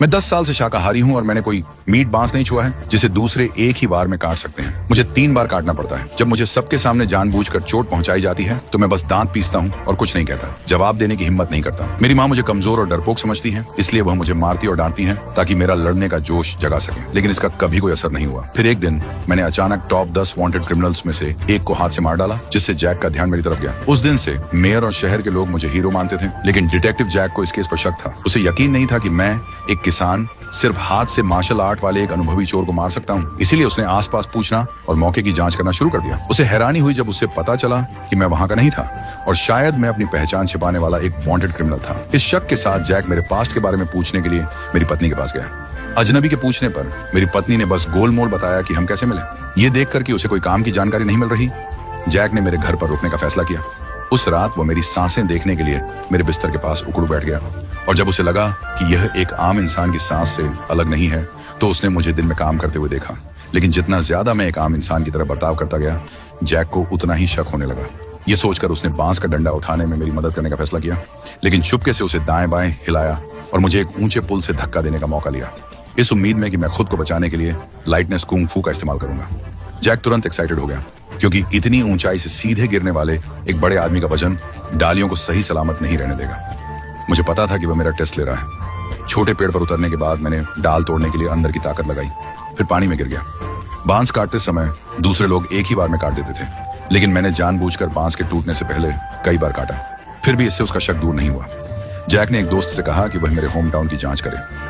मैं 10 साल से शाकाहारी हूँ और मैंने कोई मीट बांस नहीं छुआ है जिसे दूसरे एक ही बार में काट सकते हैं। मुझे 3 बार काटना पड़ता है। जब मुझे सबके सामने जानबूझकर चोट पहुंचाई जाती है तो मैं बस दांत पीसता हूँ और कुछ नहीं कहता, जवाब देने की हिम्मत नहीं करता। मेरी माँ मुझे कमजोर और डरपोक समझती है, इसलिए वह मुझे मारती और डांटती है ताकि मेरा लड़ने का जोश जगा सके, लेकिन इसका कभी कोई असर नहीं हुआ। फिर एक दिन मैंने अचानक टॉप 10 वांटेड क्रिमिनल्स में से एक को हाथ से मार डाला, जिससे जैक का ध्यान मेरी तरफ गया। उस दिन से मेयर और शहर के लोग मुझे हीरो मानते थे, लेकिन डिटेक्टिव जैक को इस केस पर शक था। उसे यकीन नहीं था कि मैं, एक किसान, सिर्फ हाथ से मार्शल आर्ट वाले एक अनुभवी चोर को मार सकता हूँ। इसीलिए उसने आसपास पूछना और मौके की जांच करना शुरू कर दिया। उसे हैरानी हुई जब उसे पता चला कि मैं वहां का नहीं था और शायद मैं अपनी पहचान छिपाने वाला एक वांटेड क्रिमिनल था। इस शक के साथ जैक मेरे पास्ट के बारे में पूछने के लिए मेरी पत्नी के पास गया। अजनबी के पूछने पर मेरी पत्नी ने बस गोलमोल बताया कि हम कैसे मिले। ये देखकर कि उसे कोई काम की जानकारी नहीं मिल रही, जैक ने मेरे घर पर रुकने का फैसला किया। उस रात वो मेरी सांसें देखने के लिए मेरे बिस्तर के पास उकड़ू बैठ गया और जब उसे लगा कि यह एक आम इंसान की सांस से अलग नहीं है तो उसने मुझे दिन में काम करते हुए देखा। लेकिन जितना ज्यादा मैं एक आम इंसान की तरह बर्ताव करता गया, जैक को उतना ही शक होने लगा। यह सोचकर उसने बांस का डंडा उठाने में मेरी मदद करने का फैसला किया, लेकिन चुपके से उसे दाएं बाएं हिलाया और मुझे एक ऊंचे पुल से धक्का देने का मौका लिया, इस उम्मीद में कि मैं खुद को बचाने के लिए लाइटनेस कुंग फू का इस्तेमाल करूंगा। जैक तुरंत एक्साइटेड हो गया, क्योंकि इतनी ऊंचाई से सीधे गिरने वाले एक बड़े आदमी का वजन डालियों को सही सलामत नहीं रहने देगा। मुझे पता था कि वह मेरा टेस्ट ले रहा है। छोटे पेड़ पर उतरने के बाद मैंने डाल तोड़ने के लिए अंदर की ताकत लगाई, फिर पानी में गिर गया। बांस काटते समय दूसरे लोग एक ही बार में काट देते थे, लेकिन मैंने जानबूझकर बांस के टूटने से पहले कई बार काटा। फिर भी इससे उसका शक दूर नहीं हुआ। जैक ने एक दोस्त से कहा कि वह मेरे होम टाउन की जांच करे।